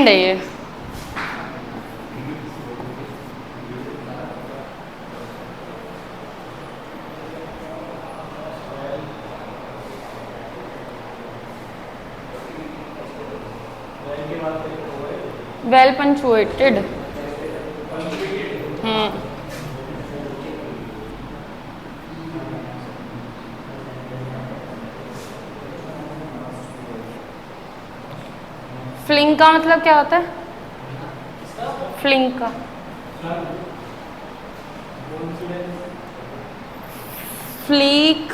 And है ये। Well punctuated. Fling का मतलब क्या होता है? फ्लिंग का फ्लीक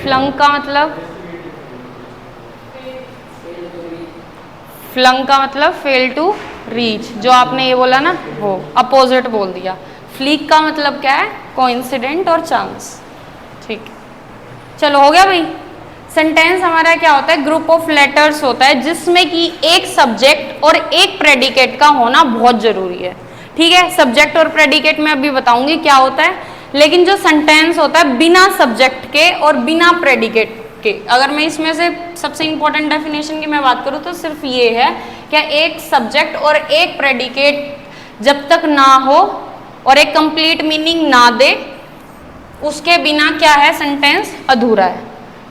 फ्लंग का मतलब फ्लंग का मतलब फेल टू रीच, जो आपने ये बोला ना वो अपोजिट बोल दिया। फ्लीक का मतलब क्या है? कोइंसिडेंट और चांस। ठीक है, चलो हो गया भाई। सेंटेंस हमारा क्या होता है? ग्रुप ऑफ लेटर्स होता है जिसमें कि एक सब्जेक्ट और एक प्रेडिकेट का होना बहुत जरूरी है। ठीक है, सब्जेक्ट और प्रेडिकेट में अभी बताऊंगी क्या होता है, लेकिन जो सेंटेंस होता है बिना सब्जेक्ट के और बिना प्रेडिकेट के, अगर मैं इसमें से सबसे इंपॉर्टेंट डेफिनेशन की मैं बात करूं तो सिर्फ ये है, क्या एक सब्जेक्ट और एक प्रेडिकेट जब तक ना हो और एक कंप्लीट मीनिंग ना दे, उसके बिना क्या है? सेंटेंस अधूरा है।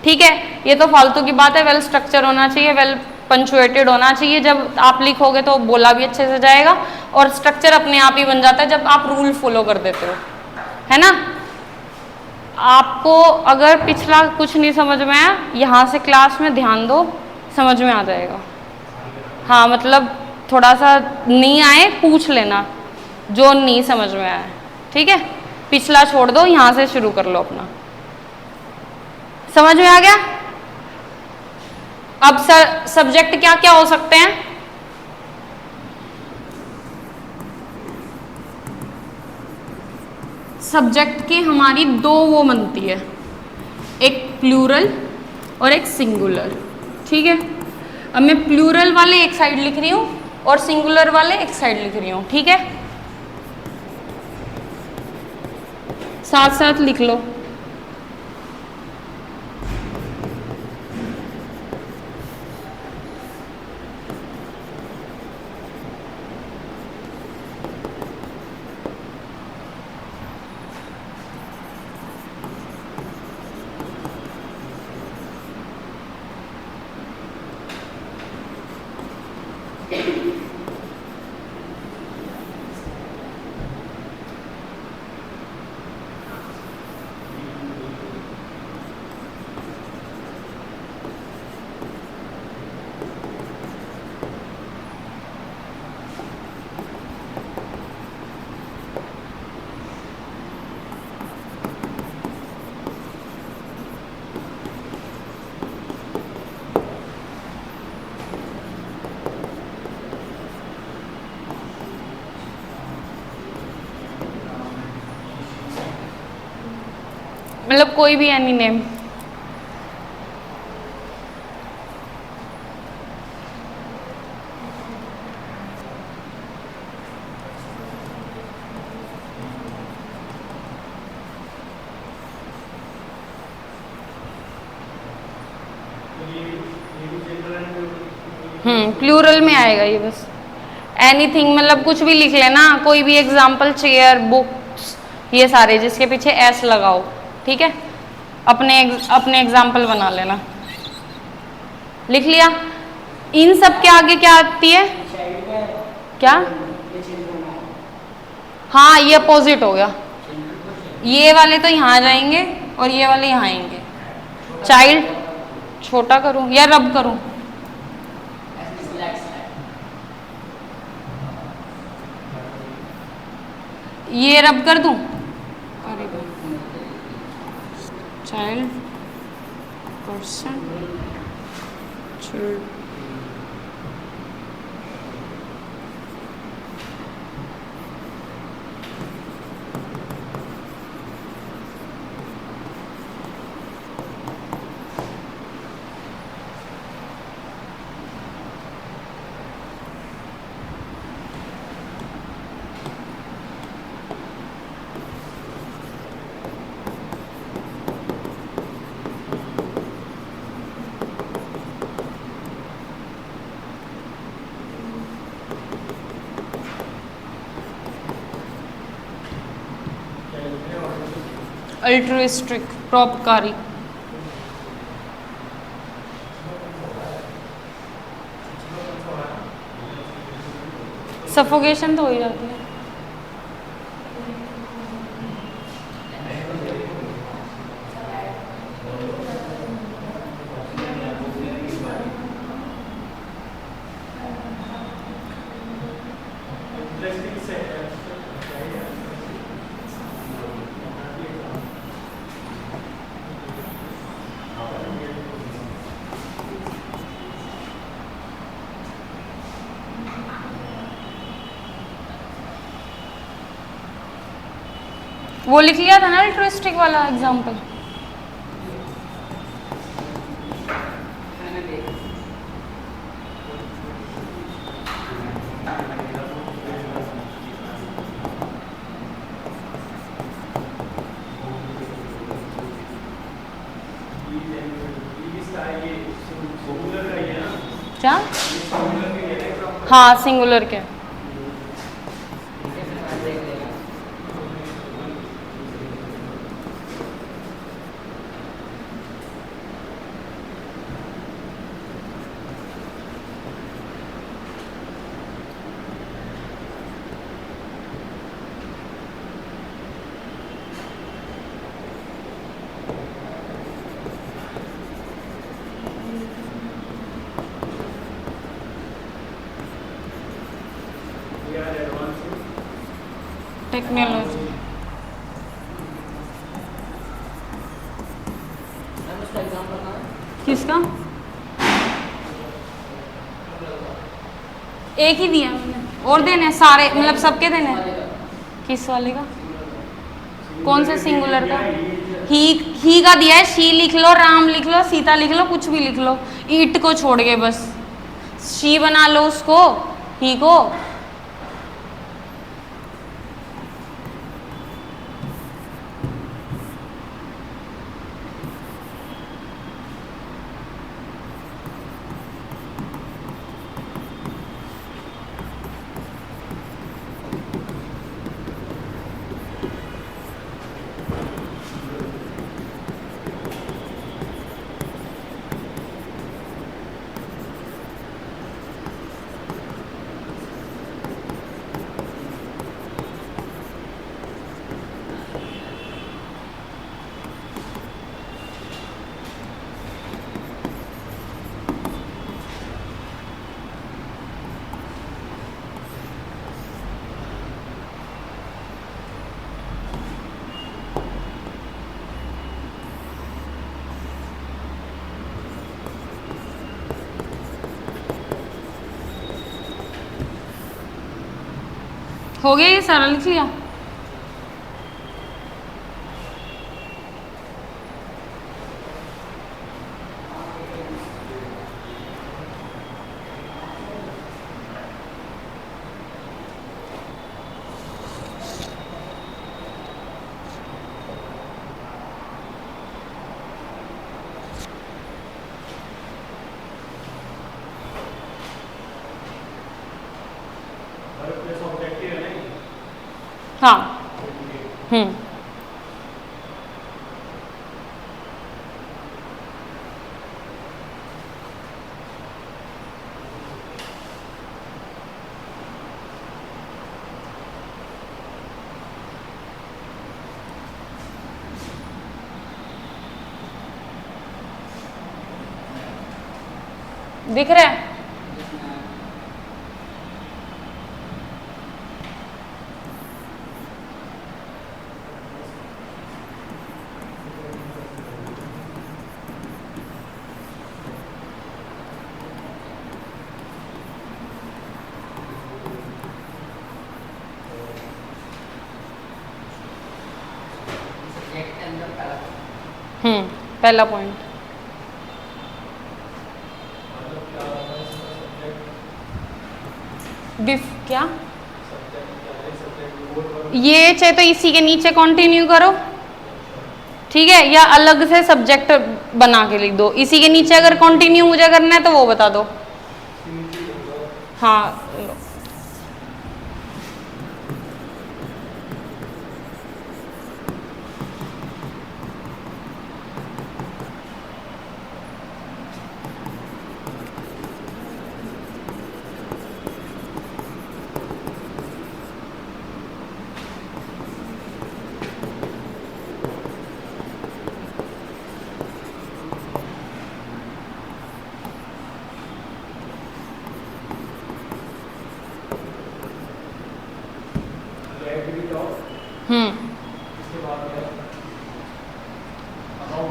ठीक है, ये तो फालतू की बात है। वेल स्ट्रक्चर होना चाहिए, वेल पंचुएटेड होना चाहिए। जब आप लिखोगे तो बोला भी अच्छे से जाएगा और स्ट्रक्चर अपने आप ही बन जाता है जब आप रूल फॉलो कर देते हो, है ना। आपको अगर पिछला कुछ नहीं समझ में आया, यहाँ से क्लास में ध्यान दो, समझ में आ जाएगा। हाँ मतलब थोड़ा सा नहीं आए पूछ लेना जो नहीं समझ में आया, ठीक है। पिछला छोड़ दो, यहाँ से शुरू कर लो अपना। समझ में आ गया? अब सब्जेक्ट क्या क्या हो सकते हैं? सब्जेक्ट की हमारी दो वो बनती है, एक प्लूरल और एक सिंगुलर। ठीक है, अब मैं प्लूरल वाले एक साइड लिख रही हूं और सिंगुलर वाले एक साइड लिख रही हूं। ठीक है, साथ साथ लिख लो। मतलब कोई भी एनी नेम। प्लूरल में आएगा ये बस। एनीथिंग मतलब कुछ भी लिख लेना, कोई भी एग्जाम्पल, चेयर, बुक्स, ये सारे जिसके पीछे एस लगाओ। ठीक है, अपने एग्जाम्पल बना लेना। लिख लिया? इन सब के आगे क्या आती है? क्या? हाँ ये अपोजिट हो गया। ये वाले तो यहाँ जाएंगे और ये वाले यहाँ आएंगे। चाइल्ड छोटा करूं या रब करूं? ये रब कर दूं? चाइल्ड पर्सन अल्ट्रुइस्टिक, परोपकारी। सफोकेशन तो हो ही जाती है। वो लिख लिया था ना अल्ट्रुइस्टिक वाला एग्जाम्पल। क्या? हाँ सिंगुलर के। टेक्नोलॉजी। किसका? एक ही दिया मैंने, और देने सारे मतलब सबके देने? किस वाले का? कौन से सिंगुलर का? ही का दिया है। शी लिख लो, राम लिख लो, सीता लिख लो, कुछ भी लिख लो, ईट को छोड़ के बस। शी बना लो उसको, ही को। हो गया ये सारा लिख लिया? हाँ। दिख रहा है? पहला पॉइंट। बिफ क्या? ये चाहे तो इसी के नीचे कंटिन्यू करो, ठीक है, या अलग से सब्जेक्ट बना के लिख दो। इसी के नीचे अगर कंटिन्यू मुझे करना है तो वो बता दो। हाँ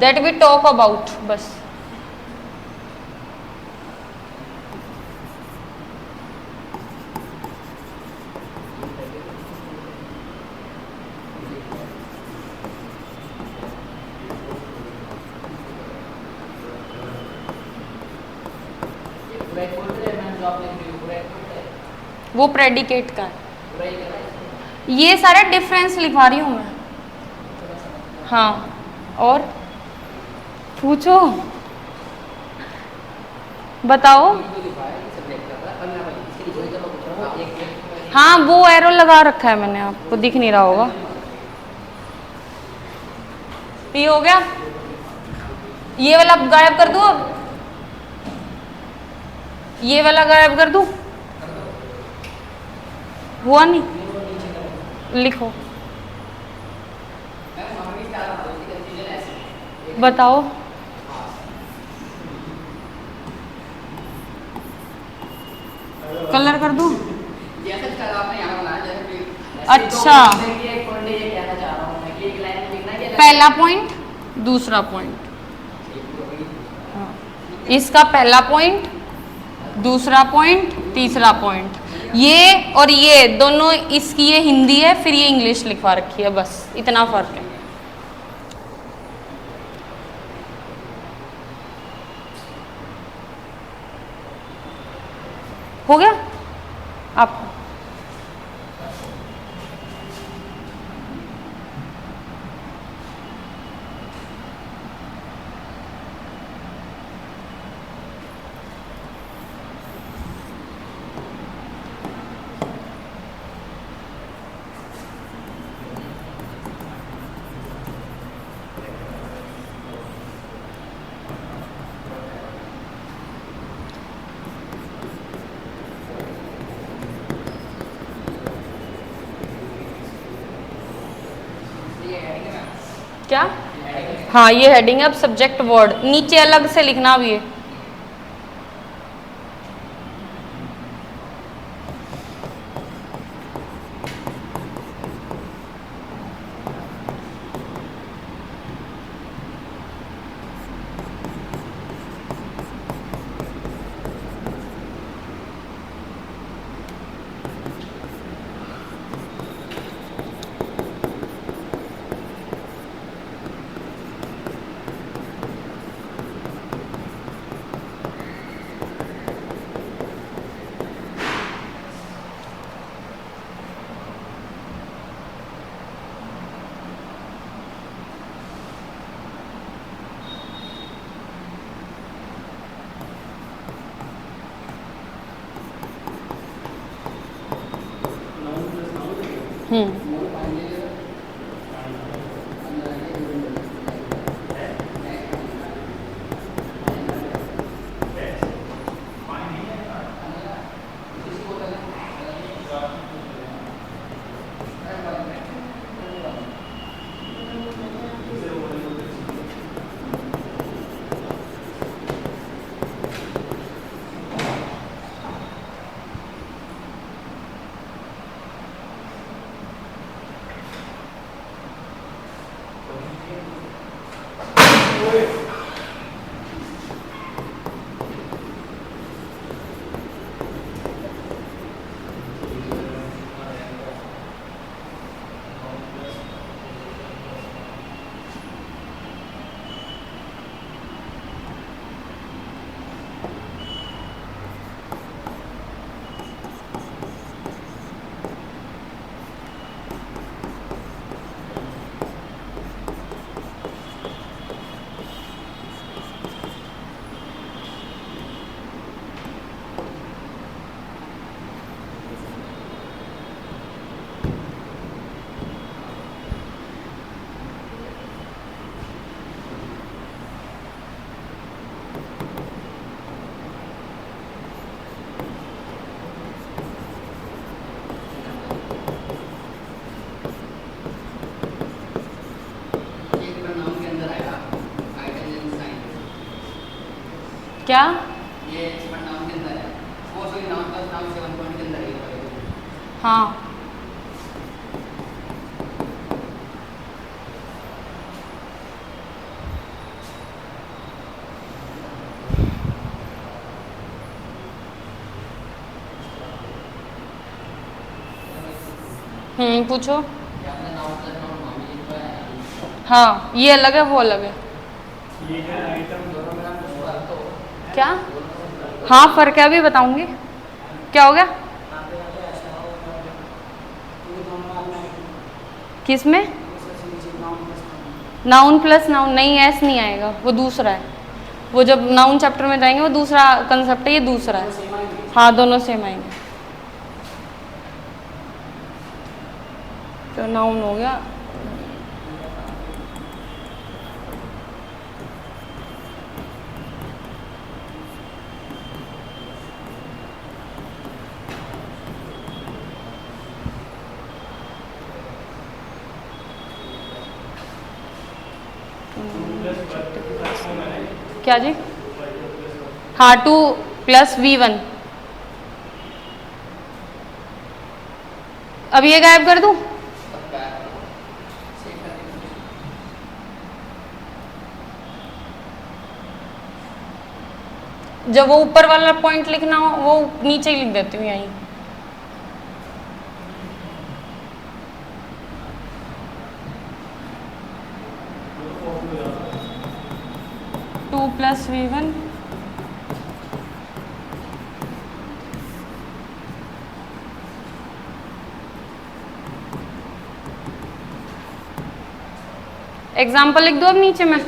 दैट वी टॉक अबाउट, बस। वो प्रेडिकेट का है। ये सारे डिफरेंस लिखवा रही हूँ मैं। हाँ, और पूछो, बताओ। हाँ, वो एरो लगा रखा है मैंने, आपको दिख नहीं रहा होगा। ये हो गया, ये वाला गायब कर दूं अब, ये वाला गायब कर दूं, हुआ नहीं, लिखो, बताओ। कलर कर दूं? अच्छा, पहला पॉइंट, दूसरा पॉइंट, इसका पहला पॉइंट, दूसरा पॉइंट, तीसरा पॉइंट, ये और ये दोनों, इसकी ये हिंदी है, फिर ये इंग्लिश लिखवा रखी है, बस इतना फर्क है। हो गया आपको? क्या? हाँ, ये हेडिंग है। अब सब्जेक्ट वर्ड नीचे अलग से लिखना भी है। क्या? ये नाम के अंदर है, वो सॉरी नाम प्लस नाम 7 पॉइंट के अंदर है। हाँ, पूछो। ये आपने नाउन प्लस नाउन मामी लिखा है। हाँ, ये अलग है, वो अलग है। ये है आइटम दोनों में ना कुछ फर्क तो हो। क्या? हाँ, फर्क है, अभी बताऊंगी। क्या हो गया? किस में? नाउन प्लस नाउन नहीं, ऐस नहीं आएगा, वो दूसरा है। वो जब नाउन चैप्टर में जाएंगे वो दूसरा कंसेप्ट है, ये दूसरा है। हाँ, दोनों सेम आएंगे। तो नाउन हो गया। क्या जी? हाँ, 2+V1। अब ये गायब कर दूं? जब वो ऊपर वाला पॉइंट लिखना हो वो नीचे ही लिख देती हूँ यहीं। टू प्लस V1 एग्जाम्पल लिख दो अब नीचे में।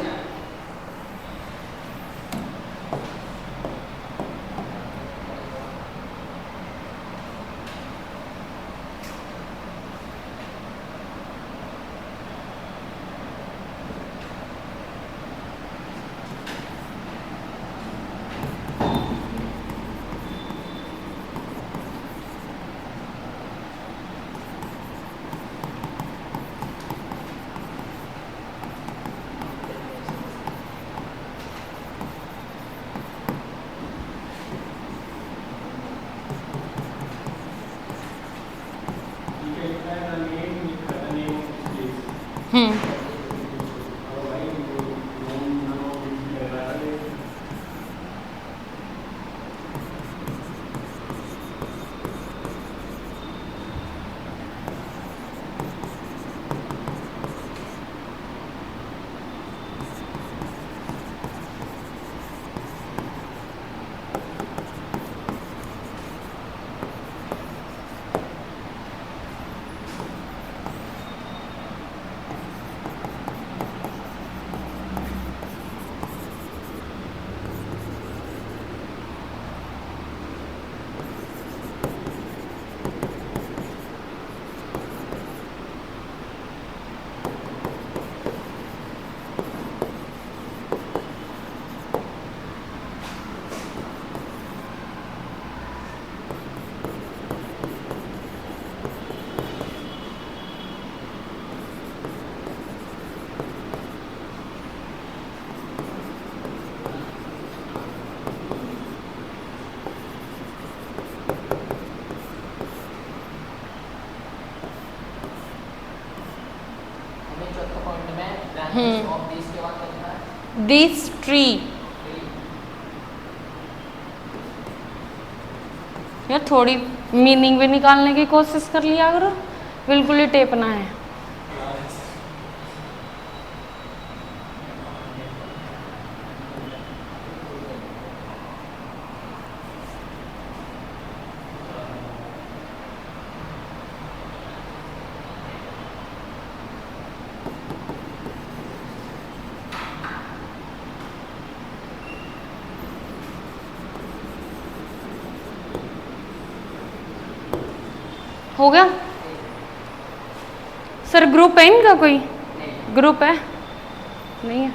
This tree. यार थोड़ी मीनिंग भी निकालने की कोशिश कर लिया करो, बिल्कुल ही टेपना है। हो गया सर? ग्रुप है इनका? कोई ग्रुप है? नहीं है।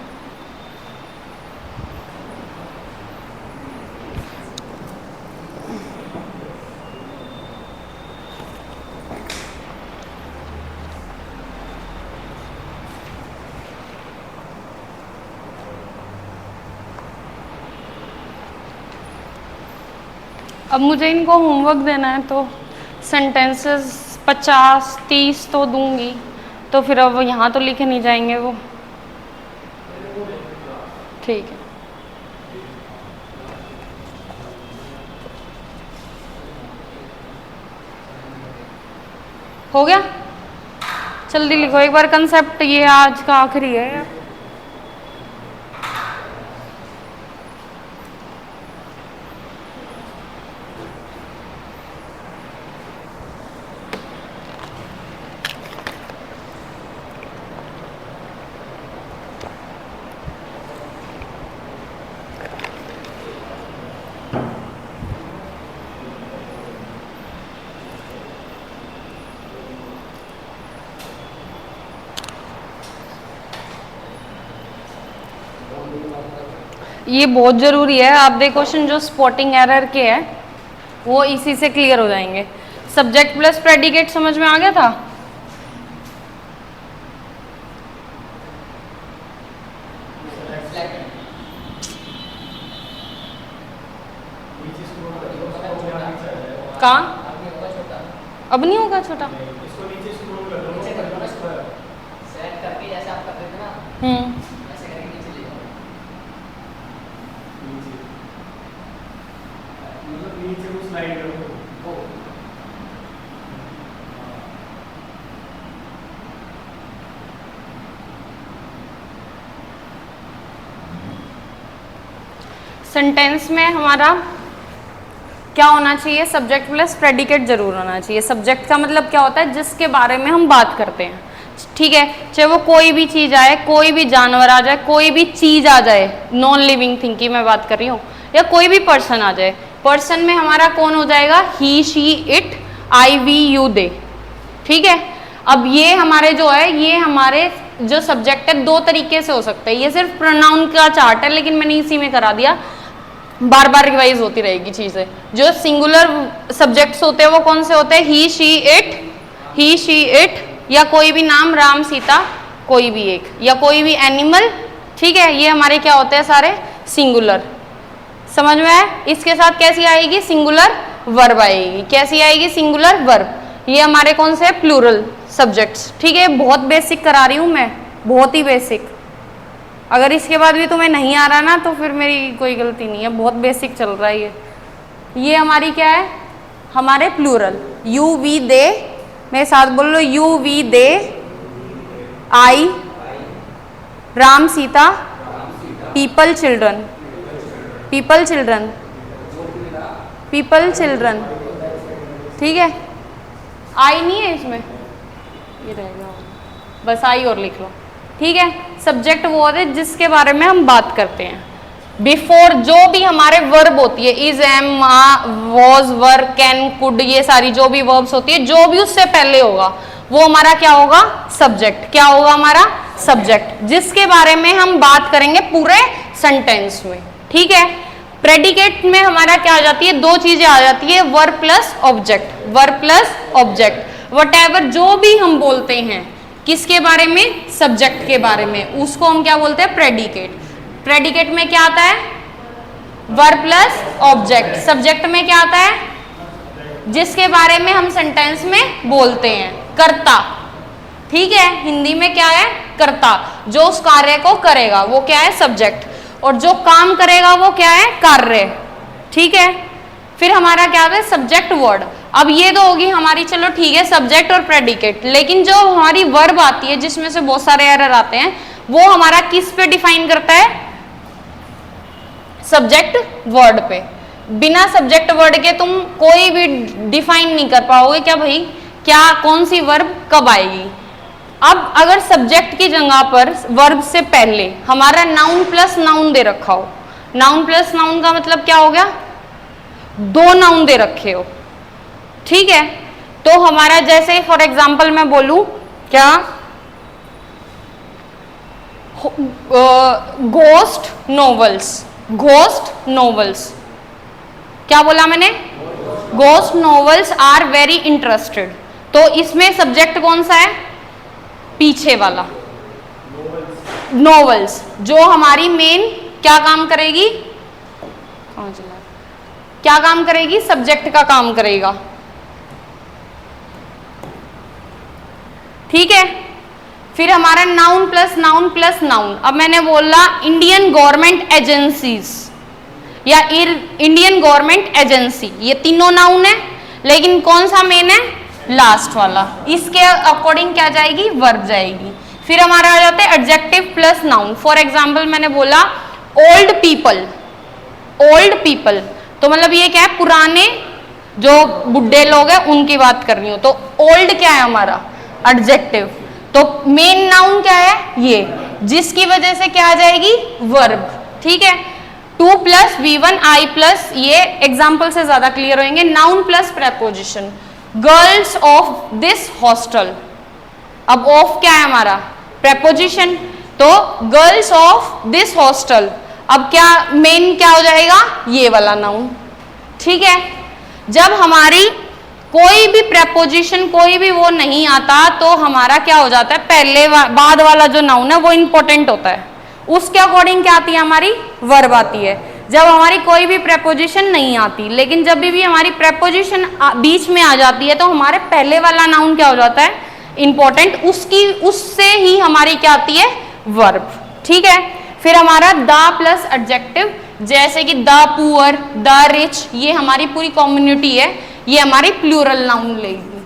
अब मुझे इनको होमवर्क देना है तो सेंटेंसेस 50-30 तो दूंगी, तो फिर अब यहाँ तो लिखे नहीं जाएंगे वो। ठीक है। हो गया? जल्दी लिखो एक बार कंसेप्ट, ये आज का आखिरी है। ये बहुत ज़रूरी है, आप देखो क्वेश्चन जो स्पॉटिंग एरर के है वो इसी से क्लियर हो जाएंगे। सब्जेक्ट प्लस प्रेडिकेट समझ में आ गया था? कहाँ? अब नहीं होगा छोटा। इसको नीचे स्क्रॉल कर दो, सेलेक्ट करके जैसे आप करते थे ना, ऐसे करके नीचे ले जाओ। नीचे मतलब नीचे को स्लाइड करो। वो सेंटेंस में हमारा क्या होना चाहिए? सब्जेक्ट प्लस प्रेडिकेट जरूर होना चाहिए। सब्जेक्ट का मतलब क्या होता है? जिसके बारे में हम बात करते हैं, ठीक है। चाहे वो कोई भी चीज आए, कोई भी जानवर आ जाए, कोई भी चीज आ जाए, नॉन लिविंग थिंग की मैं बात कर रही हूँ, या कोई भी पर्सन आ जाए। पर्सन में हमारा कौन हो जाएगा? He, she, it, I, we, you, they, ठीक है। अब ये हमारे जो है, ये हमारे जो सब्जेक्ट है दो तरीके से हो सकता है। ये सिर्फ प्रोनाउन का चार्ट है, लेकिन मैंने इसी में करा दिया, बार बार रिवाइज होती रहेगी चीजें। जो सिंगुलर सब्जेक्ट्स होते हैं वो कौन से होते हैं? He, she, it, he, she, it, या कोई भी नाम, राम, सीता, कोई भी एक, या कोई भी एनिमल, ठीक है। ये हमारे क्या होते हैं? सारे सिंगुलर। समझ में आए? इसके साथ कैसी आएगी? सिंगुलर वर्ब आएगी। कैसी आएगी? Singular verb. ये हमारे कौन से? प्लूरल सब्जेक्ट्स, ठीक है। बहुत बेसिक करा रही हूँ मैं, बहुत ही बेसिक। अगर इसके बाद भी तुम्हें नहीं आ रहा ना तो फिर मेरी कोई गलती नहीं है, बहुत बेसिक चल रहा है ये हमारी क्या है? हमारे प्लूरल। यू, वी, दे, मेरे साथ बोल लो, you, we, they, I, Ram, Sita, people, children, people, children, people, children, ठीक है। आई नहीं है इसमें, ये रहेगा, बस आई और लिख लो, ठीक है। सब्जेक्ट वो होते हैं जिसके बारे में हम बात करते हैं। बिफोर जो भी हमारे वर्ब होती है, is, am, was, were, can, could, ये सारी जो भी वर्ब्स होती है, जो भी उससे पहले होगा वो हमारा क्या होगा? सब्जेक्ट। क्या होगा हमारा? सब्जेक्ट, जिसके बारे में हम बात करेंगे पूरे सेंटेंस में, ठीक है। प्रेडिकेट में हमारा क्या आ जाती है? दो चीजें आ जाती है, verb plus object, verb plus object. Whatever जो भी हम बोलते हैं किसके बारे में? सब्जेक्ट के बारे में, उसको हम क्या बोलते हैं? प्रेडिकेट। प्रेडिकेट में क्या आता है? Verb plus object. सब्जेक्ट में क्या आता है? जिसके बारे में हम सेंटेंस में बोलते हैं, कर्ता, ठीक है। हिंदी में क्या है? कर्ता। जो उस कार्य को करेगा वो क्या है? सब्जेक्ट। और जो काम करेगा वो क्या है? कार्य, ठीक है। फिर हमारा क्या है? Subject word. अब ये तो होगी हमारी, चलो ठीक है, सब्जेक्ट और प्रेडिकेट। लेकिन जो हमारी वर्ब आती है जिसमें से बहुत सारे एरर आते हैं, वो हमारा किस पे डिफाइन करता है? सब्जेक्ट वर्ड पे। बिना सब्जेक्ट वर्ड के तुम कोई भी डिफाइन नहीं कर पाओगे क्या भाई, क्या कौन सी वर्ब कब आएगी। अब अगर सब्जेक्ट की जगह पर वर्ब से पहले हमारा नाउन प्लस नाउन दे रखा हो, नाउन प्लस नाउन का मतलब क्या हो गया? दो नाउन दे रखे हो, ठीक है। तो हमारा जैसे फॉर एग्जाम्पल मैं बोलूं क्या, घोस्ट नॉवेल्स, घोस्ट नॉवेल्स, क्या बोला मैंने? Ghost novels are very interested. तो इसमें सब्जेक्ट कौन सा है? पीछे वाला, नॉवेल्स, जो हमारी मेन क्या काम करेगी? कहाँ चला? क्या काम करेगी? सब्जेक्ट का काम करेगा, ठीक है। फिर हमारा noun plus noun plus noun. अब मैंने बोला इंडियन गवर्नमेंट एजेंसीज या इंडियन गवर्नमेंट एजेंसी, ये तीनों नाउन है, लेकिन कौन सा मेन है? लास्ट वाला, इसके अकॉर्डिंग क्या जाएगी, वर्ब जाएगी। फिर हमारा आ जाता है adjective plus noun. For example मैंने बोला ओल्ड पीपल, ओल्ड पीपल तो मतलब ये क्या है, पुराने जो बुढ़े लोग हैं उनकी बात कर रही हूं, तो ओल्ड क्या है हमारा, एडजेक्टिव। तो मेन नाउन क्या है, ये, जिसकी वजह से क्या आ जाएगी, वर्ब। ठीक है, 2 + V1 I प्लस, ये एग्जाम्पल से ज्यादा क्लियर होंगे, noun plus preposition. Girls of this hostel, अब ऑफ क्या है हमारा, प्रेपोजिशन, तो गर्ल्स ऑफ दिस हॉस्टल, अब क्या मेन क्या हो जाएगा, ये वाला नाउन। ठीक है, जब हमारी कोई भी प्रेपोजिशन कोई भी वो नहीं आता तो हमारा क्या हो जाता है, पहले बाद वाला जो नाउन है वो इंपॉर्टेंट होता है, उसके अकॉर्डिंग क्या आती है हमारी, वर्ब आती है। जब हमारी कोई भी प्रेपोजिशन नहीं आती, लेकिन जब भी हमारी प्रेपोजिशन बीच में आ जाती है तो हमारे पहले वाला नाउन क्या हो जाता है, इंपॉर्टेंट, उससे ही हमारी क्या आती है, वर्ब। ठीक है, फिर हमारा द प्लस एडजेक्टिव, जैसे कि द पुअर, द रिच, ये हमारी पूरी कम्युनिटी है, ये हमारी प्लूरल नाउन लेगी।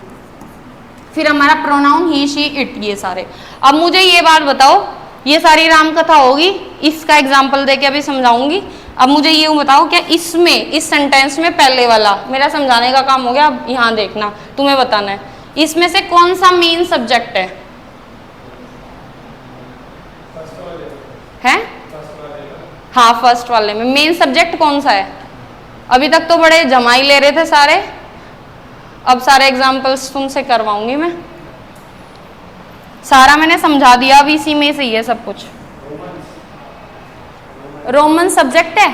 फिर हमारा प्रोनाउन ही शी इट, ये सारे। अब मुझे ये बात बताओ, ये सारी राम कथा होगी, इसका एग्जाम्पल देके अभी समझाऊंगी। अब मुझे ये बताओ, क्या इसमें, इस सेंटेंस में पहले वाला, मेरा समझाने का काम हो गया, अब यहाँ देखना, तुम्हें बताना है, इसमें से कौन सा मेन सब्जेक्ट है, हाँ फर्स्ट वाले में मेन सब्जेक्ट कौन सा है। अभी तक तो बड़े जमाई ले रहे थे सारे, अब सारे एग्जाम्पल्स तुमसे करवाऊंगी मैं, सारा मैंने समझा दिया, अब इसी में से ही है सब कुछ। रोमन सब्जेक्ट है,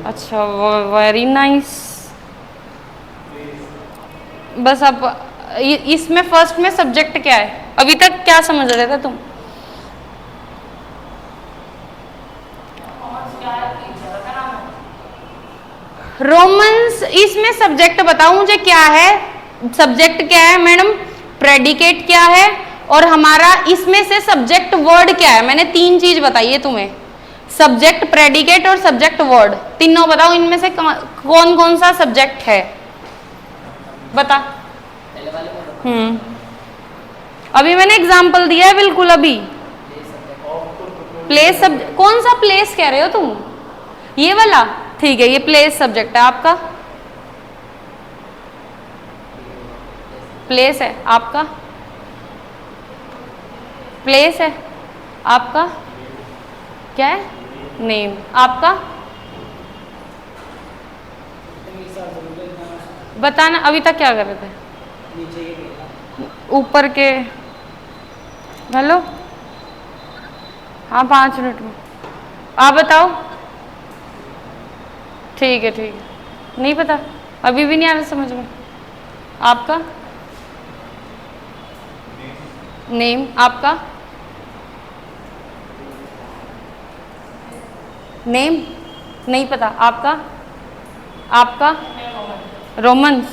अच्छा वेरी नाइस। बस अब इसमें फर्स्ट में सब्जेक्ट क्या है, अभी तक क्या समझ रहे थे तुम, रोमन्स, इसमें सब्जेक्ट बताओ मुझे क्या है, सब्जेक्ट क्या है मैडम, प्रेडिकेट क्या है, और हमारा इसमें से सब्जेक्ट वर्ड क्या है। मैंने 3 चीज बताई है तुम्हें, सब्जेक्ट, प्रेडिकेट और सब्जेक्ट वर्ड, तीनों बताओ इनमें से कौन कौन सा सब्जेक्ट है, बता। अभी मैंने एग्जाम्पल दिया है बिल्कुल अभी, प्लेस सब्जेक्ट, कौन सा प्लेस कह रहे हो तुम, ये वाला, ठीक है, ये प्लेस सब्जेक्ट है आपका, प्लेस है आपका, प्लेस है आपका, क्या है, नेम आपका, बताना। अभी तक क्या कर रहे थे, ऊपर के, हेलो, हाँ 5 मिनट में आप बताओ, ठीक है ठीक है, नहीं पता, अभी भी नहीं आ रहा समझ में, आपका नेम, आपका नेम नहीं पता, आपका, आपका रोमन्स,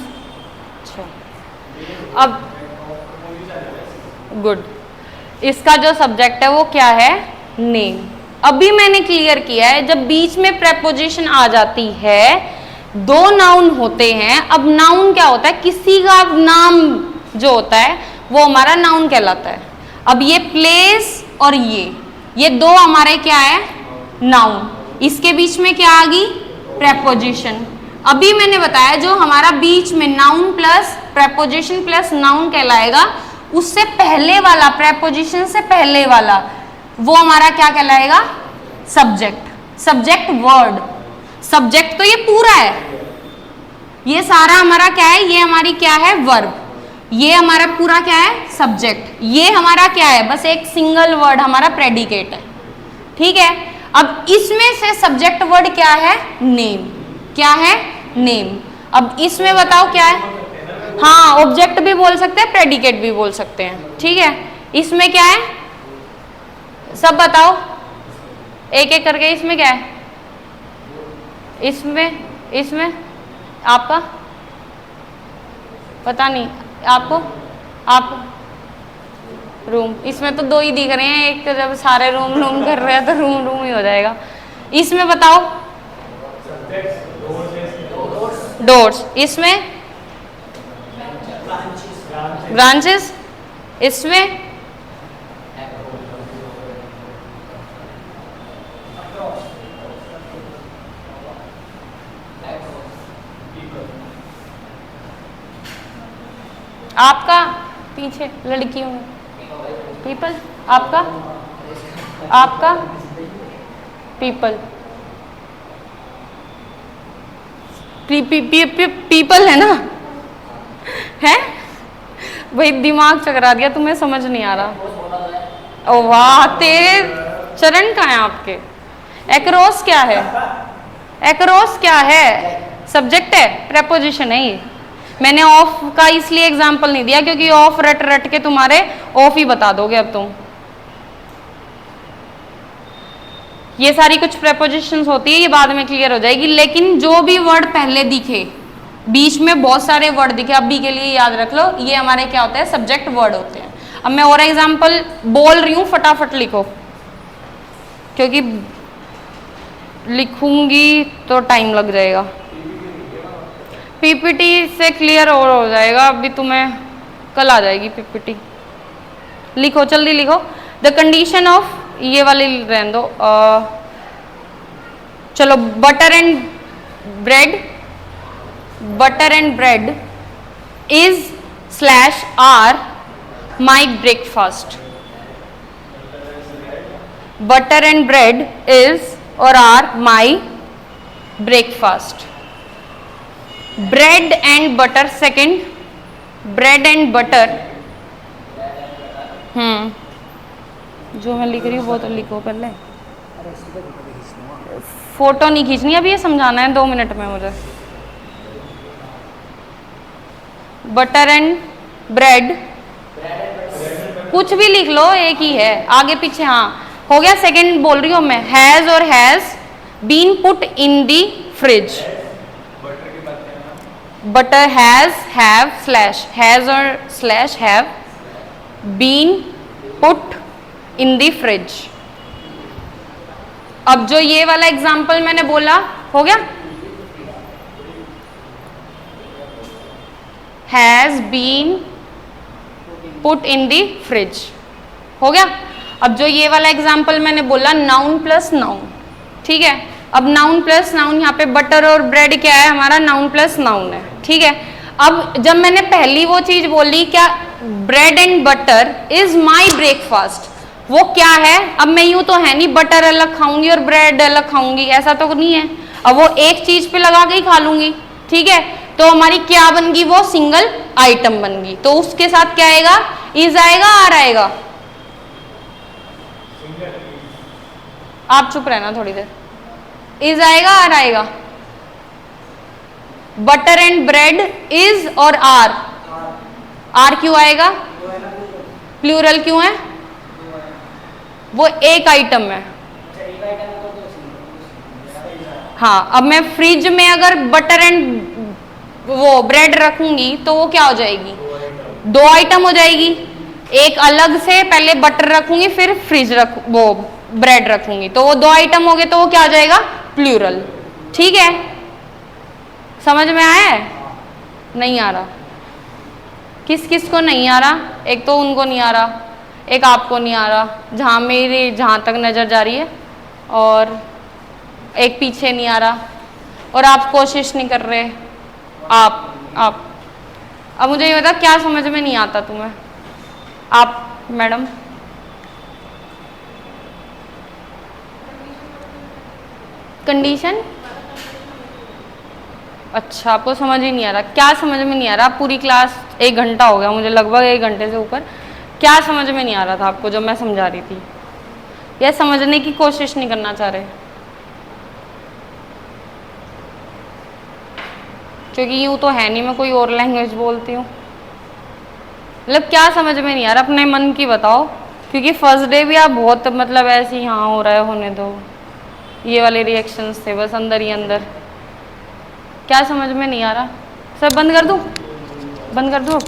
अच्छा, अब गुड, इसका जो सब्जेक्ट है वो क्या है, नेम। अभी मैंने क्लियर किया है, जब बीच में प्रेपोजिशन आ जाती है, 2 नाउन होते हैं। अब नाउन क्या होता है, किसी का नाम जो होता है वो हमारा नाउन कहलाता है। अब ये प्लेस और ये 2 हमारे क्या है, नाउन, इसके बीच में क्या आ गई, प्रेपोजिशन। अभी मैंने बताया जो हमारा बीच में noun plus preposition plus noun कहलाएगा, उससे पहले वाला, प्रेपोजिशन से पहले वाला, वो हमारा क्या कहलाएगा, सब्जेक्ट। सब्जेक्ट वर्ड, सब्जेक्ट तो ये पूरा है, ये सारा हमारा क्या है, ये हमारी क्या है, वर्ब, ये हमारा पूरा क्या है, सब्जेक्ट, ये हमारा क्या है, बस एक सिंगल वर्ड हमारा प्रेडिकेट है। ठीक है, अब इसमें से सब्जेक्ट वर्ड क्या है, नेम, क्या है, नेम। अब इसमें बताओ क्या है, हाँ ऑब्जेक्ट भी बोल सकते हैं, प्रेडिकेट भी बोल सकते हैं। ठीक है, इसमें क्या है, सब बताओ एक एक करके, इसमें क्या है, इसमें आपका पता नहीं, आपको, आप रूम, इसमें तो 2 ही दिख रहे हैं, एक तो जब सारे रूम कर रहे हैं तो रूम ही हो जाएगा। इसमें बताओ, डोर्स, इसमें ब्रांचेस इसमें आपका पीछे लड़कियों में पीपल, आपका आपका पीपल पीपल है ना, है भाई दिमाग चकरा दिया, तुम्हें समझ नहीं आ रहा। ओ वाह, तेरे चरण कहाँ हैं आपके? एक्रोस क्या है? एक्रोस क्या है? सब्जेक्ट है, प्रेपोजिशन है ये। मैंने ऑफ का इसलिए एग्जाम्पल नहीं दिया क्योंकि ऑफ रट रट के तुम्हारे ऑफ ही बता दोगे अब तुम। ये सारी कुछ प्रेपोजिशंस होती है, ये बाद में क्लियर हो जाएगी। लेकिन जो भी वर्ड पहले दिखे, बीच में बहुत सारे वर्ड दिखे, अभी के लिए याद रख लो, ये हमारे क्या होते हैं? सब्जेक्ट वर्ड होते हैं। अब मैं और एग्जाम्पल बोल रही हूँ, फटाफट लिखो क्योंकि लिखूंगी तो टाइम लग जाएगा। पीपीटी से क्लियर और हो जाएगा, अभी तुम्हें कल आ जाएगी पीपीटी। लिखो, जल्दी लिखो। द कंडीशन ऑफ, ये वाली रहने दो, चलो, butter and bread is slash are my breakfast. Butter and bread is और are my breakfast. Bread and butter second, bread and butter, जो मैं लिख रही हूँ वो तो लिखो पहले। फोटो नहीं खींचनी, अभी ये समझाना है 2 मिनट में मुझे। बटर एंड ब्रेड, कुछ भी लिख लो, एक ही है, आगे पीछे। हाँ हो गया। सेकंड बोल रही हूँ मैं, हैज और has been put in the fridge. Butter has, have, slash has और slash have been put in the fridge. अब जो ये वाला एग्जाम्पल मैंने बोला, हो गया, has been put in the fridge, हो गया। अब जो ये वाला एग्जाम्पल मैंने बोला, नाउन प्लस नाउन, ठीक है। अब नाउन प्लस नाउन, यहाँ पे बटर और ब्रेड क्या है हमारा? नाउन प्लस नाउन है, ठीक है। अब जब मैंने पहली वो चीज बोली, क्या bread and butter is my breakfast, वो क्या है? अब मैं यूं तो है नहीं बटर अलग खाऊंगी और ब्रेड अलग खाऊंगी, ऐसा तो नहीं है। अब वो एक चीज पे लगा के ही खा लूंगी, ठीक है। तो हमारी क्या बन गई? वो सिंगल आइटम बन गई। तो उसके साथ क्या आएगा? इज आएगा, आर आएगा? आप चुप रहना थोड़ी देर। इज आएगा, आर आएगा? बटर एंड ब्रेड इज और आर, आर क्यों आएगा? प्लूरल क्यों है? वो एक आइटम है। हाँ, अब मैं फ्रिज में अगर बटर एंड वो ब्रेड रखूंगी तो वो क्या हो जाएगी? 2 आइटम हो जाएगी। एक अलग से पहले बटर रखूंगी, फिर फ्रिज वो ब्रेड रखूंगी, तो वो 2 आइटम हो गए, तो वो क्या हो जाएगा? प्लूरल, ठीक है। समझ में आया है? नहीं आ रहा? किस किस को नहीं आ रहा? एक तो उनको नहीं आ रहा, एक आपको नहीं आ रहा, जहाँ तक नज़र जा रही है, और एक पीछे नहीं आ रहा, और आप कोशिश नहीं कर रहे। आप अब मुझे ये बता, क्या समझ में नहीं आता तुम्हें? आप मैडम, कंडीशन, अच्छा आपको समझ ही नहीं आ रहा? क्या समझ में नहीं आ रहा? पूरी क्लास 1 घंटा हो गया मुझे, लगभग 1 घंटे से ऊपर। क्या समझ में नहीं आ रहा था आपको जब मैं समझा रही थी? या समझने की कोशिश नहीं करना चाह रहे? क्योंकि यूँ तो है नहीं मैं कोई और लैंग्वेज बोलती हूँ। मतलब क्या समझ में नहीं आ रहा? अपने मन की बताओ, क्योंकि फर्स्ट डे भी आप बहुत मतलब ऐसे ही हाँ हो रहा है, होने दो, ये वाले रिएक्शंस थे बस अंदर ही अंदर। क्या समझ में नहीं आ रहा? सब बंद कर दूँ? बंद कर दूँ?